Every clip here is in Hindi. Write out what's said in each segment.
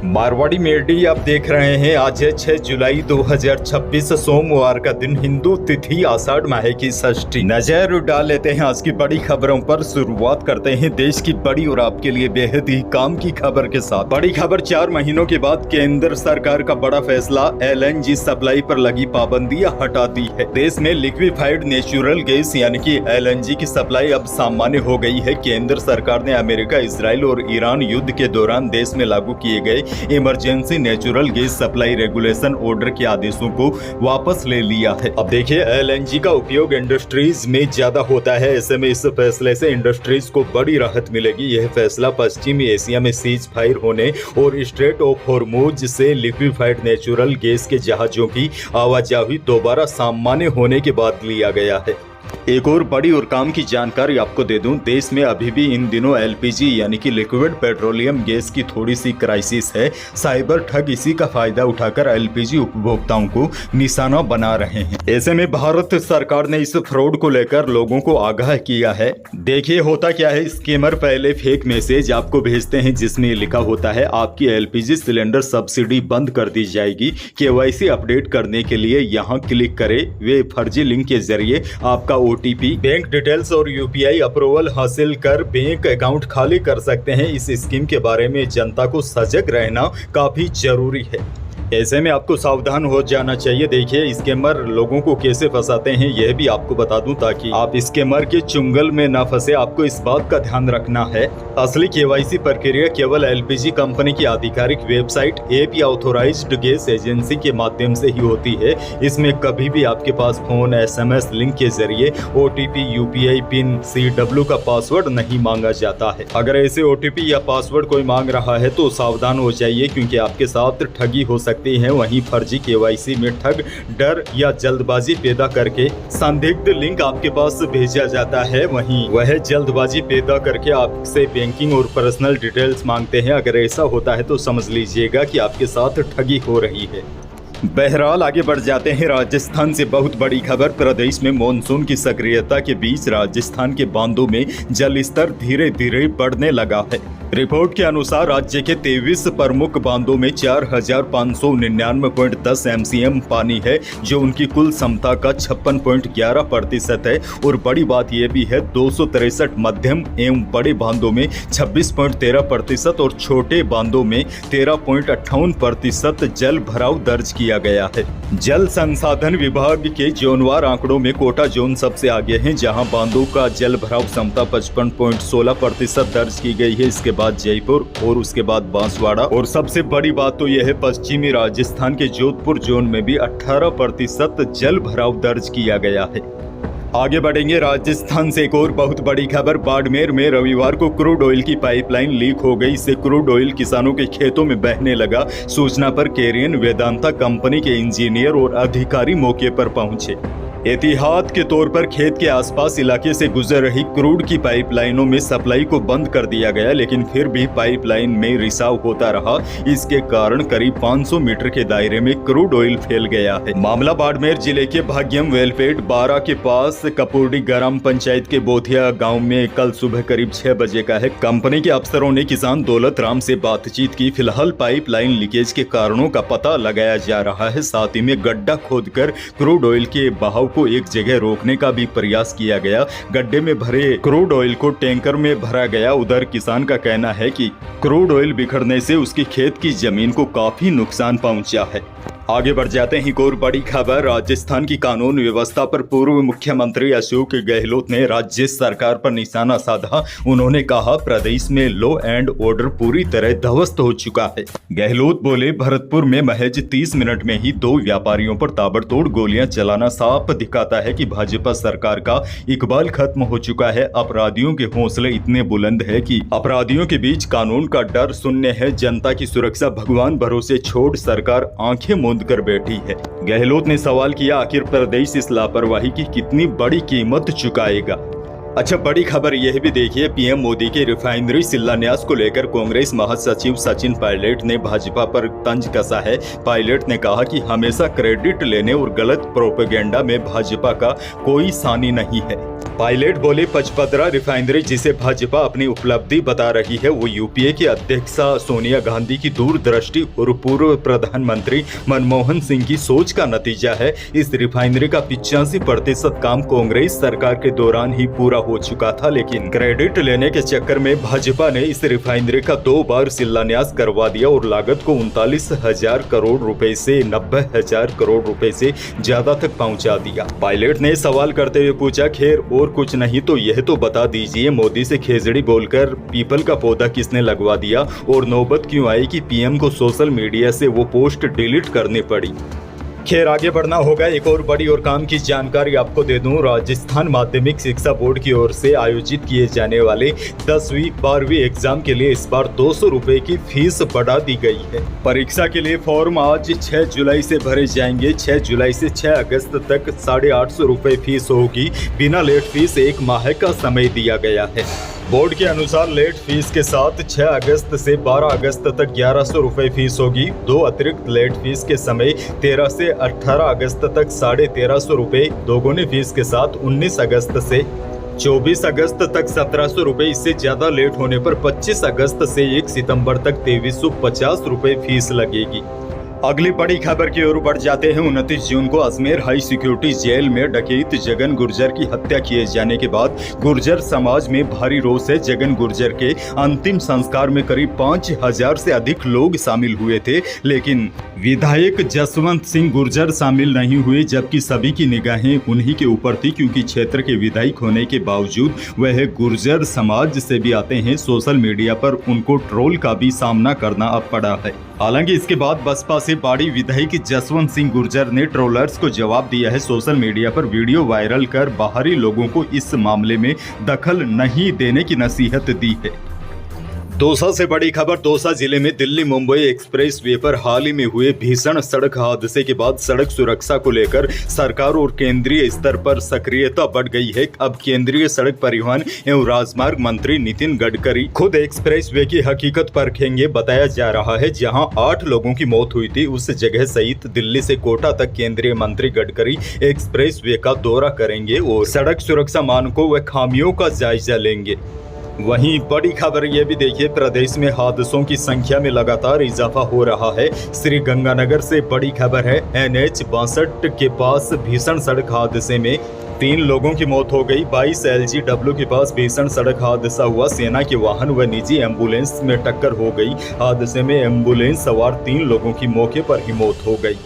मारवाड़ी मेडी आप देख रहे हैं। आज है 6 जुलाई 2026 सोमवार का दिन, हिंदू तिथि आषाढ़ माह की षष्ठी। नजर डाल लेते हैं आज की बड़ी खबरों पर। शुरुआत करते हैं देश की बड़ी और आपके लिए बेहद ही काम की खबर के साथ। बड़ी खबर, 4 महीनों के बाद केंद्र सरकार का बड़ा फैसला, LNG सप्लाई पर लगी पाबंदियां हटा दी है। देश में लिक्विफाइड नेचुरल गैस यानी कि LNG की सप्लाई अब सामान्य हो गई है। केंद्र सरकार ने अमेरिका, इजराइल और ईरान युद्ध के दौरान देश में लागू किए गए emergency natural gas supply regulation order के आदेशों को वापस ले लिया है। अब देखिए, LNG का उपयोग इंडस्ट्रीज में ज्यादा होता है। ऐसे में इस फैसले से इंडस्ट्रीज को बड़ी राहत मिलेगी। यह फैसला पश्चिमी एशिया में सीज फायर होने और स्ट्रेट ऑफ हॉर्मुज से लिक्विफाइड नेचुरल गैस के जहाजों की आवाजाही दोबारा सामान्य होने के बाद लिया गया है। एक और बड़ी और काम की जानकारी आपको दे दूं, देश में अभी भी इन दिनों LPG यानी कि लिक्विड पेट्रोलियम गैस की थोड़ी सी क्राइसिस है। साइबर ठग इसी का फायदा उठाकर LPG उपभोक्ताओं को निशाना बना रहे हैं। ऐसे में भारत सरकार ने इस फ्रॉड को लेकर लोगों को आगाह किया है। देखिए होता क्या है, स्कैमर पहले फेक मैसेज आपको भेजते हैं जिसमें लिखा होता है आपकी LPG सिलेंडर सब्सिडी बंद कर दी जाएगी, KYC अपडेट करने के लिए यहाँ क्लिक करें। वे फर्जी लिंक के जरिए आपका OTP, बैंक डिटेल्स और UPI अप्रूवल हासिल कर बैंक अकाउंट खाली कर सकते हैं। इस स्कीम के बारे में जनता को सजग रहना काफी जरूरी है। ऐसे में आपको सावधान हो जाना चाहिए। देखिए स्कैमर लोगों को कैसे फंसाते हैं यह भी आपको बता दूं, ताकि आप स्कैमर के चुंगल में ना फंसे। आपको इस बात का ध्यान रखना है, असली KYC प्रक्रिया केवल LPG कंपनी की आधिकारिक वेबसाइट, ऐप या ऑथोराइज्ड गैस एजेंसी के माध्यम से ही होती है। इसमें कभी भी आपके पास फोन, SMS लिंक के जरिए OTP, UPI पिन, CW का पासवर्ड नहीं मांगा जाता है। अगर ऐसे OTP या पासवर्ड कोई मांग रहा है तो सावधान हो जाइए, क्योंकि आपके साथ ठगी हो सकती है। वहीं फर्जी KYC में ठग डर या जल्दबाजी पैदा करके संदिग्ध लिंक आपके पास भेजा जाता है। वहीं वह जल्दबाजी पैदा करके आपसे बैंकिंग और पर्सनल डिटेल्स मांगते हैं। अगर ऐसा होता है तो समझ लीजिएगा कि आपके साथ ठगी हो रही है। बहरहाल आगे बढ़ जाते हैं राजस्थान से। बहुत बड़ी खबर, प्रदेश में मानसून की सक्रियता के बीच राजस्थान के बांधों में जल स्तर धीरे धीरे बढ़ने लगा है। रिपोर्ट के अनुसार राज्य के 23 प्रमुख बांधों में 4599.10 MCM पानी है, जो उनकी कुल क्षमता का 56.11% है। और बड़ी बात यह भी है, 263 मध्यम एवं बड़े बांधों में 26.13% और छोटे बांधों में 13.58% जल भराव दर्ज किया गया है। जल संसाधन विभाग के जोनवार आंकड़ों में कोटा जोन सबसे आगे है, जहां बांधों का जल भराव क्षमता 55.16% दर्ज की गई है। इसके बाद जयपुर और उसके बाद बांसवाड़ा, और सबसे बड़ी बात तो यह है पश्चिमी राजस्थान के जोधपुर जोन में भी 18% जल भराव दर्ज किया गया है। आगे बढ़ेंगे राजस्थान से। एक और बहुत बड़ी खबर, बाड़मेर में रविवार को क्रूड ऑयल की पाइपलाइन लीक हो गई। इससे क्रूड ऑयल किसानों के खेतों में बहने लगा। सूचना पर केरियन वेदांता कंपनी के इंजीनियर और अधिकारी मौके पर पहुंचे। एहतियात के तौर पर खेत के आसपास इलाके से गुजर रही क्रूड की पाइपलाइनों में सप्लाई को बंद कर दिया गया, लेकिन फिर भी पाइपलाइन में रिसाव होता रहा। इसके कारण करीब 500 मीटर के दायरे में क्रूड ऑयल फैल गया है। मामला बाड़मेर जिले के भाग्यम वेलपेट 12 के पास कपूरडी ग्राम पंचायत के बोथिया गाँव में कल सुबह करीब 6 बजे का है। कंपनी के अफसरों ने किसान दौलत राम से बातचीत की। फिलहाल पाइपलाइन लीकेज के कारणों का पता लगाया जा रहा है। साथ ही में गड्ढा खोदकर क्रूड ऑयल के बहाव को एक जगह रोकने का भी प्रयास किया गया। गड्ढे में भरे क्रूड ऑयल को टैंकर में भरा गया। उधर किसान का कहना है कि क्रूड ऑयल बिखरने से उसकी खेत की जमीन को काफी नुकसान पहुंचा है। आगे बढ़ जाते हैं। एक और बड़ी खबर, राजस्थान की कानून व्यवस्था पर पूर्व मुख्यमंत्री अशोक गहलोत ने राज्य सरकार पर निशाना साधा। उन्होंने कहा प्रदेश में लॉ एंड ऑर्डर पूरी तरह ध्वस्त हो चुका है। गहलोत बोले, भरतपुर में महज 30 मिनट में ही 2 व्यापारियों पर ताबड़तोड़ गोलियां चलाना साफ दिखाता है कि भाजपा सरकार का इकबाल खत्म हो चुका है। अपराधियों के हौसले इतने बुलंद है कि अपराधियों के बीच कानून का डर शून्य है। जनता की सुरक्षा भगवान भरोसे छोड़ सरकार आंखें कर बैठी है। गहलोत ने सवाल किया, आखिर प्रदेश इस लापरवाही की कितनी बड़ी कीमत चुकाएगा। अच्छा, बड़ी खबर यह भी देखिए, पीएम मोदी के रिफाइनरी शिलान्यास को लेकर कांग्रेस महासचिव सचिन पायलट ने भाजपा पर तंज कसा है। पायलट ने कहा कि हमेशा क्रेडिट लेने और गलत प्रोपेगेंडा में भाजपा का कोई सानी नहीं है। पायलट बोले, पचपदरा रिफाइनरी जिसे भाजपा अपनी उपलब्धि बता रही है वो यूपीए की अध्यक्षा सोनिया गांधी की दूरदृष्टि और पूर्व प्रधानमंत्री मनमोहन सिंह की सोच का नतीजा है। इस रिफाइनरी का 85% काम कांग्रेस सरकार के दौरान ही पूरा हो चुका था, लेकिन क्रेडिट लेने के चक्कर में भाजपा ने इस रिफाइनरी का 2 बार शिलान्यास करवा दिया और लागत को 39,000 करोड़ रुपए से 90,000 करोड़ रुपए से ज्यादा तक पहुंचा दिया। पायलट ने सवाल करते हुए पूछा, खैर और कुछ नहीं तो यह तो बता दीजिए, मोदी से खेजड़ी बोलकर पीपल का पौधा किसने लगवा दिया और नौबत क्यों आई कि पीएम को सोशल मीडिया से वो पोस्ट डिलीट करनी पड़ी। खैर, आगे बढ़ना होगा। एक और बड़ी और काम की जानकारी आपको दे दूं, राजस्थान माध्यमिक शिक्षा बोर्ड की ओर से आयोजित किए जाने वाले 10वीं 12वीं एग्जाम के लिए इस बार 200 रुपए की फीस बढ़ा दी गई है। परीक्षा के लिए फॉर्म आज 6 जुलाई से भरे जाएंगे। 6 जुलाई से 6 अगस्त तक 850 रुपए फीस होगी। बिना लेट फीस 1 माह का समय दिया गया है। बोर्ड के अनुसार लेट फीस के साथ 6 अगस्त से 12 अगस्त तक 1100 रुपए फीस होगी। 2 अतिरिक्त लेट फीस के समय 13 से 18 अगस्त तक 1350 रुपए, दोगुनी फीस के साथ 19 अगस्त से 24 अगस्त तक 1700 रुपए। इससे ज्यादा लेट होने पर 25 अगस्त से 1 सितंबर तक 2350 रुपए फीस लगेगी। अगली बड़ी खबर की ओर बढ़ जाते हैं। 29 जून को अजमेर हाई सिक्योरिटी जेल में डकैत जगन गुर्जर की हत्या किए जाने के बाद गुर्जर समाज में भारी रोष है। जगन गुर्जर के अंतिम संस्कार में करीब 5000 से अधिक लोग शामिल हुए थे, लेकिन विधायक जसवंत सिंह गुर्जर शामिल नहीं हुए, जबकि सभी की निगाहें उन्हीं के ऊपर थी, क्योंकि क्षेत्र के विधायक होने के बावजूद वह गुर्जर समाज से भी आते हैं। सोशल मीडिया पर उनको ट्रोल का भी सामना करना अब पड़ा है। हालांकि इसके बाद बसपा से बाड़ी विधायक जसवंत सिंह गुर्जर ने ट्रोलर्स को जवाब दिया है। सोशल मीडिया पर वीडियो वायरल कर बाहरी लोगों को इस मामले में दखल नहीं देने की नसीहत दी है। दौसा से बड़ी खबर। दौसा जिले में दिल्ली मुंबई एक्सप्रेस वे पर हाल ही में हुए भीषण सड़क हादसे के बाद सड़क सुरक्षा को लेकर सरकार और केंद्रीय स्तर पर सक्रियता बढ़ गई है। अब केंद्रीय सड़क परिवहन एवं राजमार्ग मंत्री नितिन गडकरी खुद एक्सप्रेस वे की हकीकत परखेंगे। बताया जा रहा है जहां 8 लोगों की मौत हुई थी, उस जगह सहित दिल्ली से कोटा तक केंद्रीय मंत्री गडकरी एक्सप्रेस वे का दौरा करेंगे और सड़क सुरक्षा मानकों व खामियों का जायजा लेंगे। वहीं बड़ी खबर यह भी देखिए, प्रदेश में हादसों की संख्या में लगातार इजाफा हो रहा है। श्री गंगानगर से बड़ी खबर है। NH 62 के पास भीषण सड़क हादसे में 3 लोगों की मौत हो गई। 22 LGW के पास भीषण सड़क हादसा हुआ। सेना के वाहन व निजी एम्बुलेंस में टक्कर हो गई। हादसे में एम्बुलेंस सवार 3 लोगों की मौके पर ही मौत हो गई।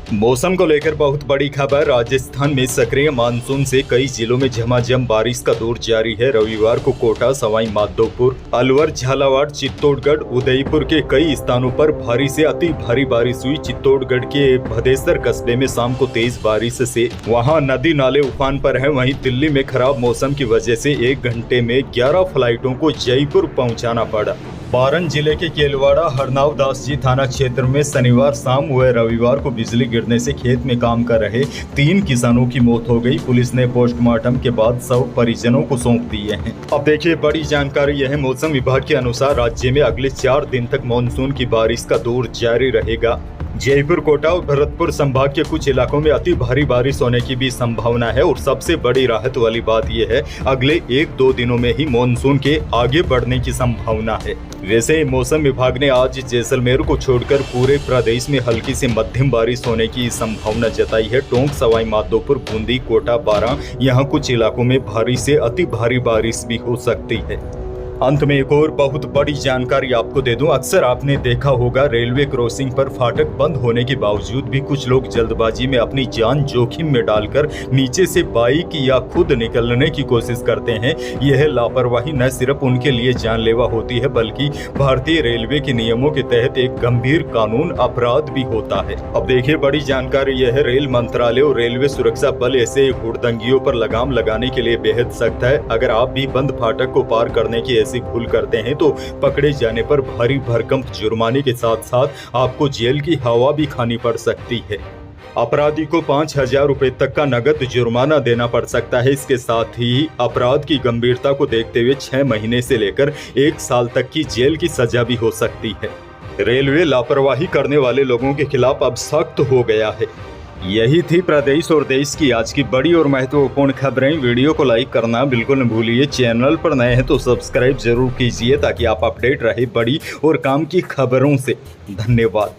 मौसम को लेकर बहुत बड़ी खबर। राजस्थान में सक्रिय मानसून से कई जिलों में झमाझम बारिश का दौर जारी है। रविवार को कोटा, सवाई माधोपुर, अलवर, झालावाड़, चित्तौड़गढ़, उदयपुर के कई स्थानों पर भारी से अति भारी बारिश हुई। चित्तौड़गढ़ के भदेसर कस्बे में शाम को तेज बारिश से वहां नदी नाले उफान पर है। वहीं दिल्ली में खराब मौसम की वजह से 1 घंटे में 11 फ्लाइटों को जयपुर पहुंचाना पड़ा। बारन जिले के केलवाड़ा हरनाव दास जी थाना क्षेत्र में शनिवार शाम व रविवार को बिजली गिरने से खेत में काम कर रहे 3 किसानों की मौत हो गई। पुलिस ने पोस्टमार्टम के बाद शव परिजनों को सौंप दिए हैं। अब देखिए बड़ी जानकारी यह है। मौसम विभाग के अनुसार राज्य में अगले 4 दिन तक मानसून की बारिश का दौर जारी रहेगा। जयपुर, कोटा और भरतपुर संभाग के कुछ इलाकों में अति भारी बारिश होने की भी संभावना है। और सबसे बड़ी राहत वाली बात यह है, अगले 1-2 दिनों में ही मानसून के आगे बढ़ने की संभावना है। वैसे मौसम विभाग ने आज जैसलमेर को छोड़कर पूरे प्रदेश में हल्की से मध्यम बारिश होने की संभावना जताई है। टोंक, सवाई माधोपुर, बूंदी, कोटा, बारां, यहाँ कुछ इलाकों में भारी से अति भारी बारिश भी हो सकती है। अंत में एक और बहुत बड़ी जानकारी आपको दे दूं। अक्सर आपने देखा होगा रेलवे क्रॉसिंग पर फाटक बंद होने के बावजूद भी कुछ लोग जल्दबाजी में अपनी जान जोखिम में डालकर नीचे से बाइक या खुद निकलने की कोशिश करते हैं। यह लापरवाही न सिर्फ उनके लिए जानलेवा होती है, बल्कि भारतीय रेलवे के नियमों के तहत एक गंभीर कानून अपराध भी होता है। अब देखिए बड़ी जानकारी यह है, रेल मंत्रालय और रेलवे सुरक्षा बल ऐसे हुड़दंगियों पर लगाम लगाने के लिए बेहद सख्त है। अगर आप भी बंद फाटक को पार करने की ऐसी भूल करते हैं तो पकड़े जाने पर भारी भरकम जुर्माने के साथ साथ आपको जेल की हवा भी खानी पड़ सकती है। अपराधी को 5,000 रुपए तक का नगद जुर्माना देना पड़ सकता है। इसके साथ ही अपराध की गंभीरता को देखते हुए 6 महीने से लेकर 1 साल तक की जेल की सजा भी हो सकती है। रेलवे लापरवाही करने वाले लोगों के खिलाफ अब सख्त हो गया है। यही थी प्रदेश और देश की आज की बड़ी और महत्वपूर्ण खबरें। वीडियो को लाइक करना बिल्कुल न भूलिए। चैनल पर नए हैं तो सब्सक्राइब जरूर कीजिए ताकि आप अपडेट रहे बड़ी और काम की खबरों से। धन्यवाद।